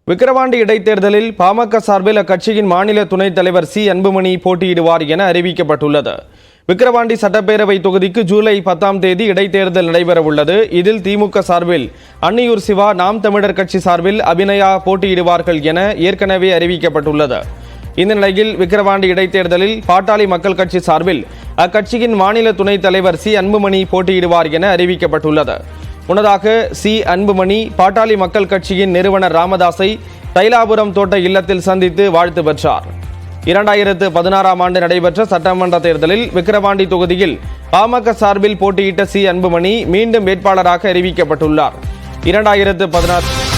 விக்கிரவாண்டி இடைத்தேர்தலில் பாமக சார்பில் அக்கட்சியின் மாநில துணைத் தலைவர் சி அன்புமணி போட்டியிடுவார் என அறிவிக்கப்பட்டுள்ளது. விக்கிரவாண்டி சட்டப்பேரவை தொகுதிக்கு ஜூலை 10ஆம் தேதி இடைத்தேர்தல் நடைபெறவுள்ளது. இதில் திமுக சார்பில் அன்னியூர் சிவா, நாம் தமிழர் கட்சி சார்பில் அபிநயா போட்டியிடுவார்கள் என ஏற்கனவே அறிவிக்கப்பட்டுள்ளது. இந்த நிலையில் விக்கிரவாண்டி இடைத்தேர்தலில் பாட்டாளி மக்கள் கட்சி சார்பில் அக்கட்சியின் மாநில துணைத் தலைவர் சி அன்புமணி போட்டியிடுவார் என அறிவிக்கப்பட்டுள்ளது. முன்னதாக சி அன்புமணி பாட்டாளி மக்கள் கட்சியின் நிறுவனர் ராமதாஸை தைலாபுரம் தோட்ட இல்லத்தில் சந்தித்து வாழ்த்து பெற்றார். 2016ஆம் ஆண்டு நடைபெற்ற சட்டமன்ற தேர்தலில் விக்கிரவாண்டி தொகுதியில் பாமக சார்பில் போட்டியிட்ட சி அன்புமணி மீண்டும் வேட்பாளராக அறிவிக்கப்பட்டுள்ளார். 2016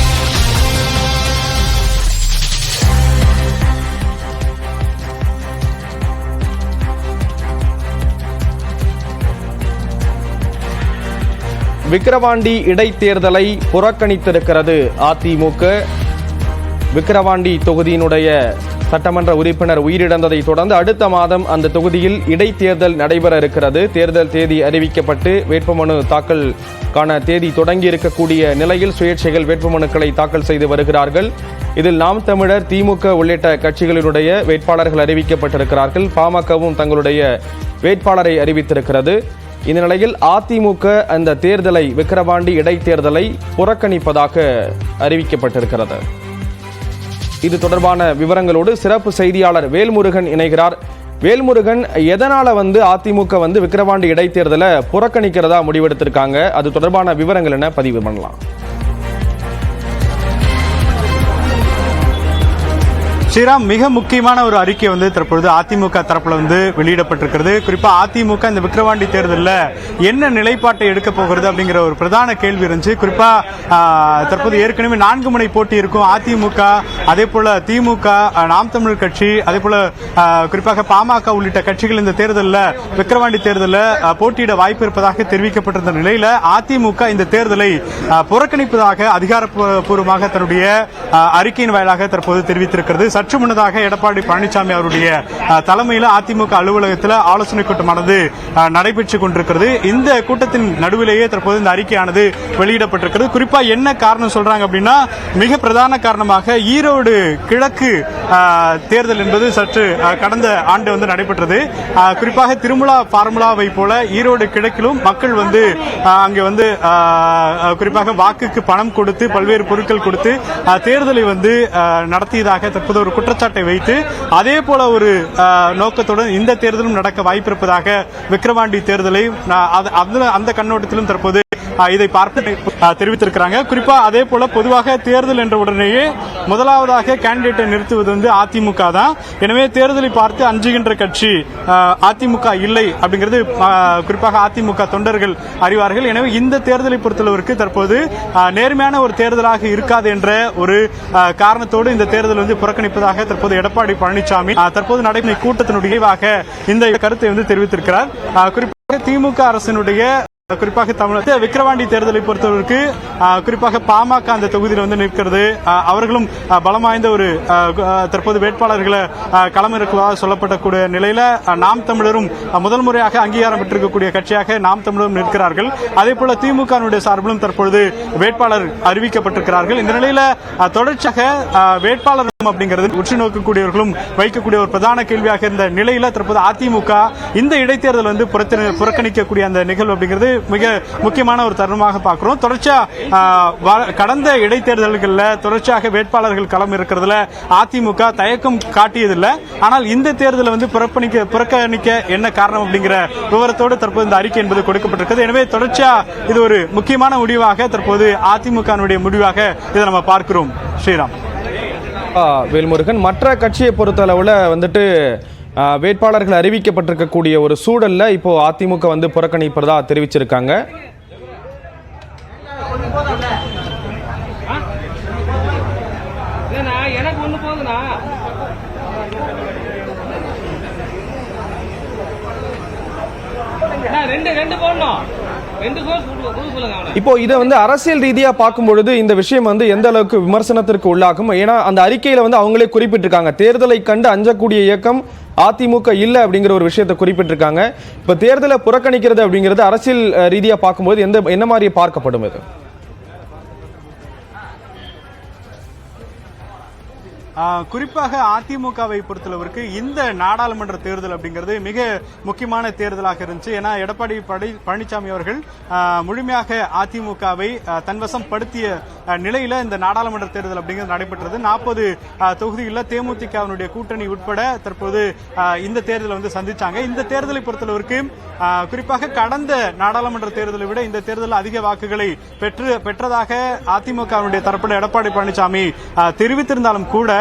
விக்கிரவாண்டி இடைத்தேர்தலை புறக்கணித்திருக்கிறது அதிமுக. விக்கிரவாண்டி தொகுதியினுடைய சட்டமன்ற உறுப்பினர் உயிரிழந்ததை தொடர்ந்து அடுத்த மாதம் அந்த தொகுதியில் இடைத்தேர்தல் நடைபெற இருக்கிறது. தேர்தல் தேதி அறிவிக்கப்பட்டு வேட்புமனு தாக்கலுக்கான தேதி தொடங்கி இருக்கக்கூடிய நிலையில் சுயேட்சைகள் வேட்புமனுக்களை தாக்கல் செய்து வருகிறார்கள். இதில் நாம் தமிழர், திமுக உள்ளிட்ட கட்சிகளினுடைய வேட்பாளர்கள் அறிவிக்கப்பட்டிருக்கிறார்கள். பாமகவும் தங்களுடைய வேட்பாளரை அறிவித்திருக்கிறது. இந்த நிலையில் அதிமுக அந்த தேர்தலை, விக்கிரவாண்டி இடைத்தேர்தலை புறக்கணிப்பதாக அறிவிக்கப்பட்டிருக்கிறது. இது தொடர்பான விவரங்களோடு சிறப்பு செய்தியாளர் வேல்முருகன் இணைகிறார். வேல்முருகன், எதனால அதிமுக விக்கிரவாண்டி இடைத்தேர்தலை புறக்கணிக்கிறதா முடிவெடுத்திருக்காங்க? அது தொடர்பான விவரங்கள் என்ன பதிவு பண்ணலாம்? ஸ்ரீராம், மிக முக்கியமான ஒரு அறிக்கை தற்பொழுது அதிமுக தரப்புல வெளியிடப்பட்டிருக்கிறது. குறிப்பா அதிமுக இந்த விக்கிரவாண்டி தேர்தலில் என்ன நிலைப்பாட்டை எடுக்க போகிறது அப்படிங்கிற ஒரு பிரதான கேள்வி இருந்துச்சு. குறிப்பா தற்போது ஏற்கனவே 4 முனை போட்டி இருக்கும் அதிமுக, அதே போல திமுக, நாம் தமிழர் கட்சி, அதே போல குறிப்பாக பாமக உள்ளிட்ட கட்சிகள் இந்த தேர்தலில், விக்கிரவாண்டி தேர்தலில் போட்டியிட வாய்ப்பு இருப்பதாக தெரிவிக்கப்பட்டிருந்த நிலையில அதிமுக இந்த தேர்தலை புறக்கணிப்பதாக அதிகாரப்பூர்வமாக தன்னுடைய அறிக்கையின் வாயிலாக தற்போது தெரிவித்திருக்கிறது. சற்று முன்னதாக எடப்பாடி பழனிசாமி அவருடைய தலைமையில் அதிமுக அலுவலகத்தில் ஆலோசனை கூட்டமானது நடைபெற்றுக் கொண்டிருக்கிறது. இந்த கூட்டத்தின் நடுவிலேயே தற்போது இந்த அறிக்கையானது வெளியிடப்பட்டிருக்கிறது. குறிப்பா என்ன காரணம் சொல்றாங்க அப்படின்னா, மிக பிரதான காரணமாக ஈரோடு கிழக்கு தேர்தல் என்பது சற்று கடந்த ஆண்டு நடைபெற்றது. குறிப்பாக திருமலா பார்முலாவை போல ஈரோடு கிழக்கிலும் மக்கள் அங்கே குறிப்பாக வாக்குக்கு பணம் கொடுத்து பல்வேறு பொருட்கள் கொடுத்து தேர்தலை நடத்தியதாக தற்போது ஒரு குற்றச்சாட்டை வைத்து அதே போல ஒரு நோக்கத்துடன் இந்த தேர்தலும் நடக்க வாய்ப்பிருப்பதாக விக்கிரவாண்டி தேர்தலை அந்த கண்ணோட்டத்திலும் தற்போது இதை பார்த்து தெரிவித்திருக்கிறாங்க. குறிப்பா அதே போல பொதுவாக தேர்தல் என்ற உடனேயே முதலாவதாக கேண்டிடேட்டை நிறுத்துவது அதிமுக தான். எனவே தேர்தலை பார்த்து அஞ்சுகின்ற கட்சி அதிமுக இல்லை அப்படிங்கிறது குறிப்பாக அதிமுக தொண்டர்கள் அறிவார்கள். எனவே இந்த தேர்தலை பொறுத்தளவிற்கு தற்போது நேர்மையான ஒரு தேர்தலாக இருக்காது என்ற ஒரு காரணத்தோடு இந்த தேர்தல் புறக்கணிப்பதாக தற்போது எடப்பாடி பழனிசாமி தற்போது நடைபெறும் கூட்டத்தினுடைய இந்த கருத்தை தெரிவித்திருக்கிறார். குறிப்பாக திமுக அரசினுடைய குறிப்பாக தமிழக விக்கிரவாண்டி தேர்தலை பொறுத்தவருக்கு குறிப்பாக பாமக அந்த தொகுதியில் நிற்கிறது. அவர்களும் பலம் வாய்ந்த ஒரு தற்போது வேட்பாளர்களை களமிறக்குவதாக சொல்லப்படக்கூடிய நிலையில நாம் தமிழரும் முதல் முறையாக அங்கீகாரம் பெற்றிருக்கக்கூடிய கட்சியாக நாம் தமிழரும் நிற்கிறார்கள். அதே போல திமுக சார்பிலும் தற்பொழுது வேட்பாளர் அறிவிக்கப்பட்டிருக்கிறார்கள். இந்த நிலையில தொடர்ச்சியாக வேட்பாளர் அப்படிங்கிறது உற்று நோக்கக்கூடியவர்களும் வைக்கக்கூடிய ஒரு பிரதான கேள்வியாக இருந்த நிலையில தற்போது அதிமுக இந்த இடைத்தேர்தல் புறக்கணிக்கக்கூடிய அந்த நிகழ்வு அப்படிங்கிறது மிக முக்கியமான ஒரு தருணமாக பார்க்கிறோம். தொடர்ச்சியா கடந்த இடைத்தேர்தல்களில் தொடர்ச்சியாக வேட்பாளர்கள் களம் இருக்கிறதுல அதிமுக தயக்கம் காட்டியதில்லை. ஆனால் இந்த தேர்தலை புறக்கணிக்க என்ன காரணம் அப்படிங்கிற விவரத்தோடு தற்போது இந்த அறிக்கை என்பது கொடுக்கப்பட்டிருக்கிறது. எனவே தொடர்ச்சியா இது ஒரு முக்கியமான முடிவாக தற்போது அதிமுக முடிவாக இதை நம்ம பார்க்கிறோம். ஸ்ரீராம். வேல்முருகன், மற்ற கட்சியை பொறுத்தளவுல வேட்பாளர்கள் அறிவிக்கப்பட்டிருக்கக்கூடிய ஒரு சூழல்ல இப்போ அதிமுக புறக்கணிப்பதா தெரிவிச்சிருக்காங்க. இப்போ இதை அரசியல் ரீதியா பார்க்கும் பொழுது இந்த விஷயம் எந்த அளவுக்கு விமர்சனத்திற்கு உள்ளாகும்? ஏன்னா அந்த அறிக்கையில அவங்களே குறிப்பிட்டிருக்காங்க, தேர்தலை கண்டு அஞ்சக்கூடிய இயக்கம் அதிமுக இல்ல அப்படிங்கிற ஒரு விஷயத்தை குறிப்பிட்டிருக்காங்க. இப்ப தேர்தலை புறக்கணிக்கிறது அப்படிங்கிறது அரசியல் ரீதியா பார்க்கும்போது என்ன மாதிரி பார்க்கப்படும் இது? குறிப்பாக அதிமுகவை பொறுத்தளவிற்கு இந்த நாடாளுமன்ற தேர்தல் அப்படிங்கிறது மிக முக்கியமான தேர்தலாக இருந்துச்சு. ஏன்னா எடப்பாடி பழனிசாமி அவர்கள் முழுமையாக அதிமுகவை தன்வசம் படுத்திய நிலையில இந்த நாடாளுமன்ற தேர்தல் அப்படிங்கிறது நடைபெற்றது. 40 தொகுதிகளில் தேமுதிகவினுடைய கூட்டணி உட்பட தற்போது இந்த தேர்தலை சந்திச்சாங்க. இந்த தேர்தலை பொறுத்தளவிற்கு குறிப்பாக கடந்த நாடாளுமன்ற தேர்தலை விட இந்த தேர்தலில் அதிக வாக்குகளை பெற்றதாக அதிமுகவினுடைய தரப்பில் எடப்பாடி பழனிசாமி தெரிவித்திருந்தாலும் கூட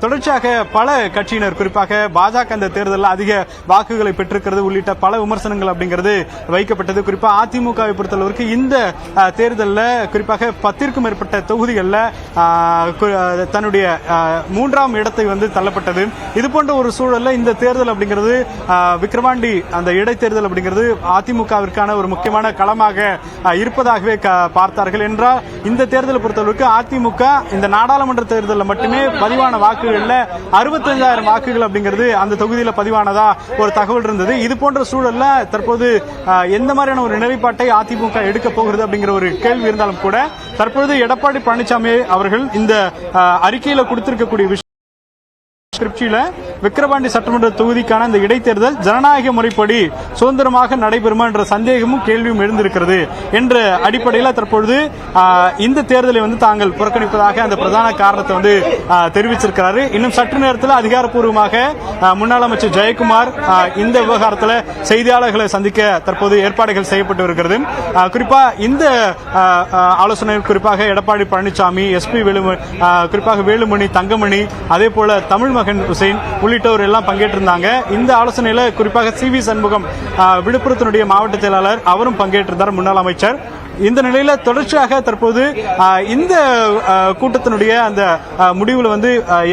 தொடர்ச்சியாக பல கட்சியினர் குறிப்பாக பாஜக இந்த தேர்தலில் அதிக வாக்குகளை பெற்றிருக்கிறது உள்ளிட்ட பல விமர்சனங்கள் அப்படிங்கிறது வைக்கப்பட்டது. குறிப்பாக அதிமுகவை பொறுத்தளவிற்கு இந்த தேர்தலில் குறிப்பாக 10க்கும் மேற்பட்ட தொகுதிகளில் தன்னுடைய 3ஆம் இடத்தை தள்ளப்பட்டது. இது போன்ற ஒரு சூழல்ல இந்த தேர்தல் அப்படிங்கிறது விக்கிரவாண்டி அந்த இடைத்தேர்தல் அப்படிங்கிறது அதிமுகவிற்கான ஒரு முக்கியமான களமாக இருப்பதாகவே பார்த்தார்கள். என்றால் இந்த தேர்தலை பொறுத்தளவுக்கு அதிமுக இந்த நாடாளுமன்ற தேர்தலில் மட்டுமே பதிவான வாக்குகள்ல 65,000 வாக்குகள் அப்படிங்கிறது அந்த தொகுதியில் பதிவானதா ஒரு தகவல் இருந்தது. இது போன்ற சூழல்ல தற்போது எந்த மாதிரியான ஒரு நிலைப்பாட்டை அதிமுக எடுக்க போகிறது அப்படிங்கிற ஒரு கேள்வி இருந்தாலும் கூட தற்போது எடப்பாடி பழனிசாமி அவர்கள் இந்த அறிக்கையில கொடுத்திருக்கக்கூடிய விஷயம் விக்கிரவாண்டி சட்டமன்ற தொகுதிக்கான இந்த இடைத்தேர்தல் ஜனநாயக முறைப்படி சுதந்திரமாக நடைபெறுமா என்ற சந்தேகமும் கேள்வியும் எழுந்திருக்கிறது என்ற அடிப்படையில் தற்பொழுது இந்த தேர்தலை தாங்கள் புறக்கணிப்பதாக அந்த பிரதான காரணத்தை தெரிவிச்சிருக்கிறாரு. இன்னும் சற்று நேரத்தில் அதிகாரப்பூர்வமாக முன்னாள் அமைச்சர் ஜெயக்குமார் இந்த விவகாரத்தில் செய்தியாளர்களை சந்திக்க தற்போது ஏற்பாடுகள் செய்யப்பட்டு வருகிறது. குறிப்பா இந்த ஆலோசனை குறிப்பாக எடப்பாடி பழனிசாமி, எஸ்பி குறிப்பாக வேலுமணி, தங்கமணி, அதே போல தமிழ்மகன் ஹுசைன் உள்ளிட்டோர் எல்லாம் பங்கேற்றிருந்தாங்க. இந்த ஆலோசனையில குறிப்பாக CV சண்முகம் விழுப்புரத்தினுடைய மாவட்ட செயலாளர் அவரும் பங்கேற்றிருந்தார், முன்னாள் அமைச்சர். இந்த நிலையில தொடர்ச்சியாக தற்போது இந்த கூட்டத்தினுடைய அந்த முடிவுல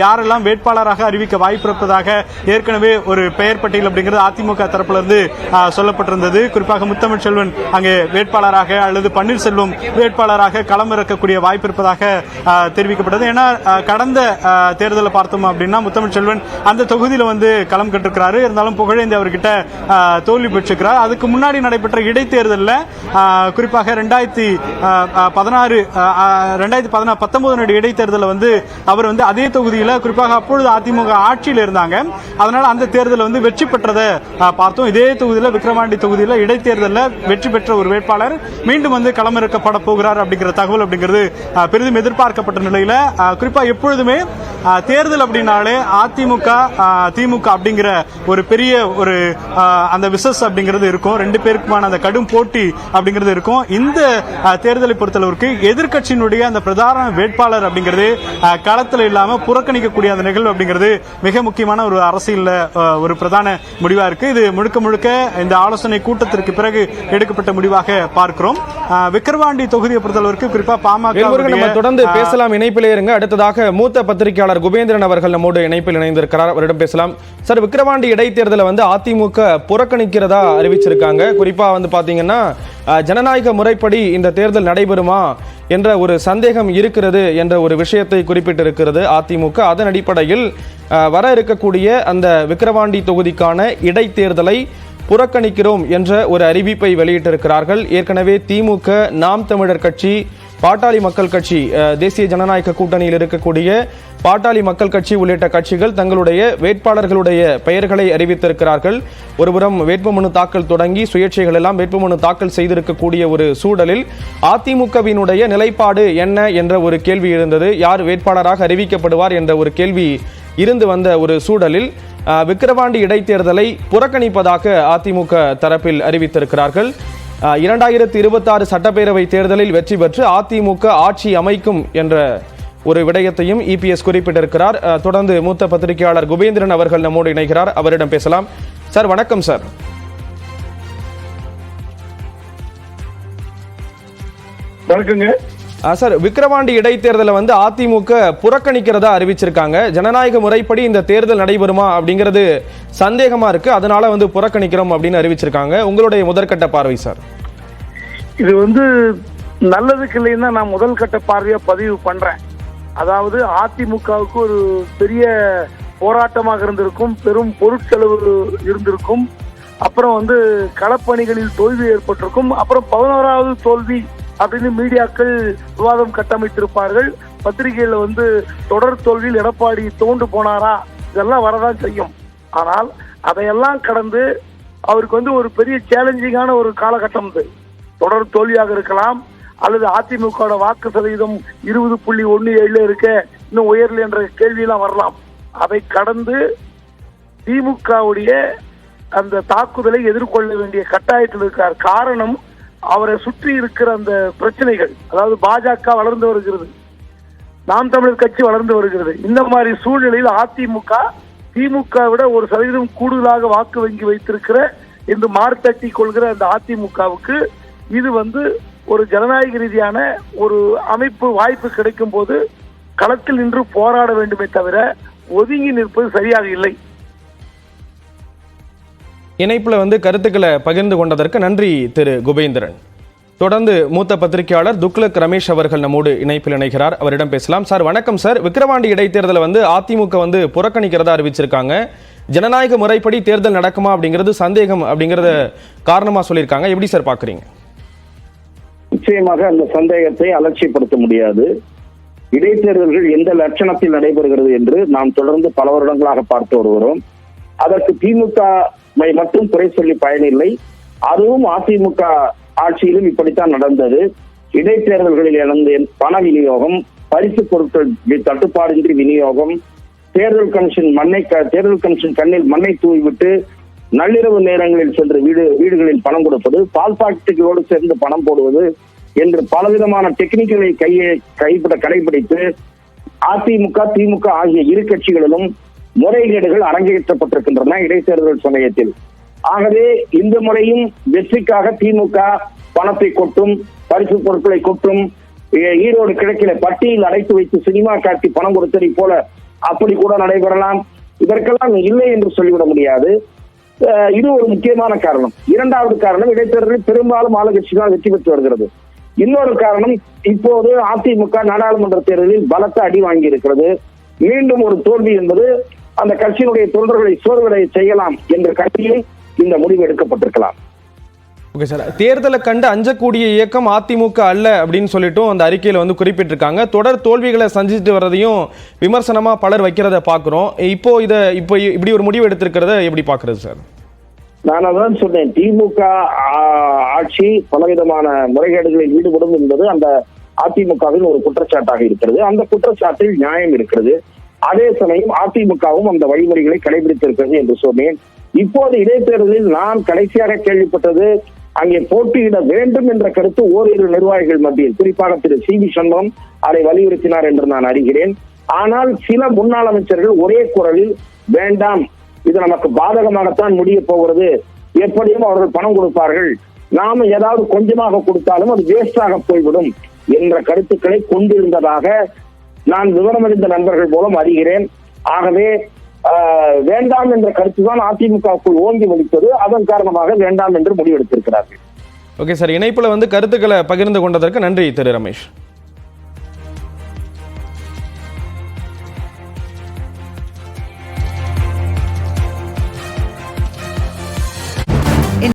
யாரெல்லாம் வேட்பாளராக அறிவிக்க வாய்ப்பு இருப்பதாக ஏற்கனவே ஒரு பெயர் பட்டியல் அப்படிங்கிறது அதிமுக தரப்புல இருந்து சொல்லப்பட்டிருந்தது. குறிப்பாக முத்தமிழ் செல்வன் அங்கே வேட்பாளராக அல்லது பன்னீர்செல்வம் வேட்பாளராக களமிறக்கக்கூடிய வாய்ப்பு இருப்பதாக தெரிவிக்கப்பட்டது. ஏன்னா கடந்த தேர்தலை பார்த்தோம் அப்படின்னா முத்தமிழ் செல்வன் அந்த தொகுதியில களம் கட்டிருக்கிறாரு. இருந்தாலும் புகழேந்தி அவர்கிட்ட தோல்வி பெற்றிருக்கிறார். அதுக்கு முன்னாடி நடைபெற்ற இடைத்தேர்தலில் குறிப்பாக 2019 இடைத்தேர்தலில் அவர் அதே தொகுதியில் குறிப்பாக அப்பொழுது அதிமுக ஆட்சியில் இருந்தாங்க. அதனால அந்த தேர்தலில் வெற்றி பெற்றதை பார்த்தோம். இதே தொகுதியில் விக்கிரவாண்டி தொகுதியில் இடைத்தேர்தலில் வெற்றி பெற்ற ஒரு வேட்பாளர் மீண்டும் களமிறக்கப்பட போகிறார் அப்படிங்கிற தகவல் அப்படிங்கிறது பெரிதும் எதிர்பார்க்கப்பட்ட நிலையில குறிப்பாக எப்பொழுதுமே தேர்தல் அப்படின்னாலே அதிமுக திமுக அப்படிங்கிற ஒரு பெரிய ஒரு அந்த விசஸ் அப்படிங்கிறது இருக்கும். 2 பேருக்குமான அந்த கடும் போட்டி அப்படிங்கிறது இருக்கும். இந்த தேர்தலை பொறுத்தளவிற்கு எதிர்க்கட்சியினுடைய அந்த பிரதான வேட்பாளர் அப்படிங்கிறது களத்தில் இல்லாம புறக்கணிக்கக்கூடிய அந்த நிகழ்வு அப்படிங்கிறது மிக முக்கியமான ஒரு அரசியல் ஒரு பிரதான முடிவா இருக்கு. இது முழுக்க முழுக்க இந்த ஆலோசனை கூட்டத்திற்கு பிறகு எடுக்கப்பட்ட முடிவாக பார்க்கிறோம். விக்கிரவாண்டி தொகுதியை பொறுத்தளவிற்கு குறிப்பா பாமக தொடர்ந்து பேசலாம். இணைப்பிலே இருங்க. அடுத்ததாக மூத்த பத்திரிகையாளர் குபேந்திரன் அவர்கள் நம்மோடு இணைப்பில் இணைந்திருக்கிறார். அவரிடம் பேசலாம். சார், விக்கிரவாண்டி இடைத்தேர்தலை அதிமுக புறக்கணிக்கிறதா அறிவிச்சிருக்காங்க. குறிப்பா பாத்தீங்கன்னா ஜனநாயக முறைப்படி இந்த தேர்தல் நடைபெறுமா என்ற ஒரு சந்தேகம் இருக்கிறது என்ற ஒரு விஷயத்தை குறிப்பிட்டிருக்கிறது அதிமுக. அதன் அடிப்படையில் வர இருக்கக்கூடிய அந்த விக்கிரவாண்டி தொகுதிக்கான இடைத்தேர்தலை புறக்கணிக்கிறோம் என்ற ஒரு அறிவிப்பை வெளியிட்டிருக்கிறார்கள். ஏற்கனவே திமுக, நாம் தமிழர் கட்சி, பாட்டாளி மக்கள் கட்சி, தேசிய ஜனநாயக கூட்டணியில் இருக்கக்கூடிய பாட்டாளி மக்கள் கட்சி உள்ளிட்ட கட்சிகள் தங்களுடைய வேட்பாளர்களுடைய பெயர்களை அறிவித்திருக்கிறார்கள். ஒருபுறம் வேட்புமனு தாக்கல் தொடங்கி சுயேட்சைகள் எல்லாம் வேட்புமனு தாக்கல் செய்திருக்கக்கூடிய ஒரு சூழலில் அதிமுகவினுடைய நிலைப்பாடு என்ன என்ற ஒரு கேள்வி இருந்தது. யார் வேட்பாளராக அறிவிக்கப்படுவார் என்ற ஒரு கேள்வி இருந்து வந்த ஒரு சூழலில் விக்கிரவாண்டி இடைத்தேர்தலை புறக்கணிப்பதாக அதிமுக தரப்பில் அறிவித்திருக்கிறார்கள். 2026 சட்டப்பேரவை தேர்தலில் வெற்றி பெற்று அதிமுக ஆட்சி அமைக்கும் என்ற ஒரு விடயத்தையும் இபிஎஸ் குறிப்பிட்டிருக்கிறார். தொடர்ந்து மூத்த பத்திரிகையாளர் குபேந்திரன் அவர்கள் நம்மோடு இணைகிறார். அவரிடம் பேசலாம். சார், வணக்கம் சார். வணக்கங்க சார். விக்கிரவாண்டி இடைத்தேர்தலை அதிமுக புறக்கணிக்கிறதா அறிவிச்சிருக்காங்க. ஜனநாயக முறைப்படி இந்த தேர்தல் நடைபெறுமா அப்படிங்கிறது சந்தேகமா இருக்கு, அதனால புறக்கணிக்கிறோம் அப்படின்னு அறிவிச்சிருக்காங்க. உங்களுடைய முதற்கட்ட பார்வை சார். இது நல்லதுக்கு இல்லைன்னா நான் முதல் கட்ட பார்வையா பதிவு பண்றேன். அதாவது அதிமுகவுக்கு ஒரு பெரிய போராட்டமாக இருந்திருக்கும், பெரும் பொருட்செலவு இருந்திருக்கும், அப்புறம் களப்பணிகளில் தோல்வி ஏற்பட்டிருக்கும், அப்புறம் 11வது தோல்வி அப்படின்னு மீடியாக்கள் விவாதம் கட்டமைத்திருப்பார்கள். பத்திரிகையில வந்து தொடர் தோல்வியில் எடப்பாடி தோண்டு போனாரா, இதெல்லாம் வரதான் செய்யும். ஆனால் அதையெல்லாம் கடந்து அவருக்கு வந்து ஒரு பெரிய சேலஞ்சிங்கான ஒரு காலகட்டம் இது. தொடர் தோல்வியாக இருக்கலாம், அல்லது அதிமுக வாக்கு சதவீதம் 20.17 இருக்க இன்னும் உயர்ல என்ற கேள்வியெல்லாம் வரலாம். அதை கடந்து திமுகவுடைய அந்த தாக்குதலை எதிர்கொள்ள வேண்டிய கட்டாயத்தில் இருக்கார். காரணம், அவரை சுற்றி இருக்கிற அந்த பிரச்சனைகள். அதாவது பாஜக வளர்ந்து வருகிறது, நாம் தமிழர் கட்சி வளர்ந்து வருகிறது. இந்த மாதிரி சூழ்நிலையில் அதிமுக திமுக விட 1% கூடுதலாக வாக்கு வங்கி வைத்திருக்கிற என்று மார்த்தட்டி கொள்கிற அந்த அதிமுகவுக்கு இது வந்து ஒரு ஜனநாயக ரீதியான ஒரு அமைப்பு வாய்ப்பு கிடைக்கும் போது களத்தில் நின்று போராட வேண்டுமே தவிர ஒதுங்கி நிற்பது சரியாக இல்லை. இணைப்புல வந்து கருத்துக்களை பகிர்ந்து கொண்டதற்கு நன்றி திரு குபேந்திரன். தொடர்ந்து மூத்த பத்திரிகையாளர் துக்ளக் ரமேஷ் அவர்கள் நம்மோடு இணைப்பில் இணைகிறார். அவரிடம் பேசலாம். சார் வணக்கம் சார். விக்கிரவாண்டி இடைத்தேர்தலை வந்து அதிமுக வந்து புறக்கணிக்கிறதா அறிவிச்சிருக்காங்க. ஜனநாயக முறைப்படி தேர்தல் நடக்குமா அப்படிங்கிறது சந்தேகம் அப்படிங்கறத காரணமா சொல்லியிருக்காங்க. எப்படி சார் பாக்குறீங்க? நிச்சயமாக அந்த சந்தேகத்தை அலட்சியப்படுத்த முடியாது. இடைத்தேர்தல்கள் எந்த லட்சணத்தில் நடைபெறுகிறது என்று நாம் தொடர்ந்து பல வருடங்களாக பார்த்து வருகிறோம். அதற்கு திமுக மட்டும் குறை சொல்லி பயனில்லை. அதுவும் அதிமுக ஆட்சியிலும் இப்படித்தான் நடந்தது. இடைத்தேர்தல்களில் இழந்த பண விநியோகம், பரிசு பொருட்கள் தட்டுப்பாடின்றி விநியோகம், தேர்தல் கமிஷன் கண்ணில் மண்ணை தூவிவிட்டு நள்ளிரவு நேரங்களில் சென்று வீடுகளில் பணம் கொடுப்பது, பால் பாக்கெட்டுகளோடு சேர்ந்து பணம் போடுவது என்று பலவிதமான டெக்னிக்கலை கடைபிடித்து அதிமுக திமுக ஆகிய இரு கட்சிகளிலும் முறைகேடுகள் அரங்கேற்றப்பட்டிருக்கின்றன இடைத்தேர்தல் சமயத்தில். ஆகவே இந்த முறையும் வெற்றிக்காக திமுக பணத்தை கொட்டும், பரிசு பொருட்களை கொட்டும். ஈரோடு கிழக்கில பட்டியில் அடைத்து வைத்து சினிமா காட்டி பணம் கொடுத்ததை போல அப்படி கூட நடைபெறலாம். இதற்கெல்லாம் இல்லை என்று சொல்லிவிட முடியாது. இது ஒரு முக்கியமான காரணம். இரண்டாவது காரணம், இடைத்தேர்தலில் பெரும்பாலும் ஆளுங்கட்சிகள் வெற்றி பெற்று வருகிறது. இன்னொரு காரணம், இப்போது அதிமுக நாடாளுமன்ற தேர்தலில் பலத்த அடி வாங்கி இருக்கிறது. மீண்டும் ஒரு தோல்வி என்பது அந்த கட்சியினுடைய தொண்டர்களை சோர்வடைய செய்யலாம் என்ற கட்சியில் இந்த முடிவு எடுக்கப்பட்டிருக்கலாம். Okay sir. தேர்தலை கண்டு அஞ்சக்கூடிய இயக்கம் அதிமுக அல்ல அப்படின்னு சொல்லிட்டும் அந்த அறிக்கையில வந்து குறிப்பிட்டிருக்காங்க. தொடர் தோல்விகளை சந்திச்சுட்டு வர்றதையும் விமர்சனமா பலர் வைக்கிறத பாக்குறோம். இப்போ இப்படி ஒரு முடிவு எடுத்திருக்கிறத எப்படி பாக்குறது சார்? நான் அதான் சொன்னேன், திமுக ஆட்சி பலவிதமான முறைகேடுகளில் ஈடுபடும் என்பது அந்த அதிமுகவின் ஒரு குற்றச்சாட்டாக இருக்கிறது. அந்த குற்றச்சாட்டில் நியாயம் இருக்கிறது. அதே சமயம் அதிமுகவும் அந்த வழிமுறைகளை கடைபிடித்திருக்கிறது என்று சொன்னேன். இப்போது இடைத்தேர்தலில் நான் கடைசியாக கேள்விப்பட்டது, அங்கே போட்டியிட வேண்டும் என்ற கருத்து ஓரிரு நிர்வாகிகள் மத்தியில், குறிப்பாக திரு சி.வி. சண்முகம் அதை வலியுறுத்தினார் என்று நான் அறிகிறேன். ஆனால் சில முன்னாள் அமைச்சர்கள் ஒரே குரலில் வேண்டாம், இது நமக்கு பாதகமாகத்தான் முடிய போகிறது, எப்படியும் அவர்கள் பணம் கொடுப்பார்கள், நாம ஏதாவது கொஞ்சமாக கொடுத்தாலும் அது வேஸ்டாக போய்விடும் என்ற கருத்துக்களை கொண்டிருந்ததாக நான் விவரமறிந்த நண்பர்கள் மூலம் அறிகிறேன். ஆகவே வேண்டாம் என்ற கருத்துதான் அதிமுகவுக்குள் ஓங்கி வலித்தது. அதன் காரணமாக வேண்டாம் என்று முடிவெடுத்திருக்கிறார்கள். Okay sir. இணைப்புல வந்து கருத்துக்களை பகிர்ந்து கொண்டதற்கு நன்றி திரு ரமேஷ்.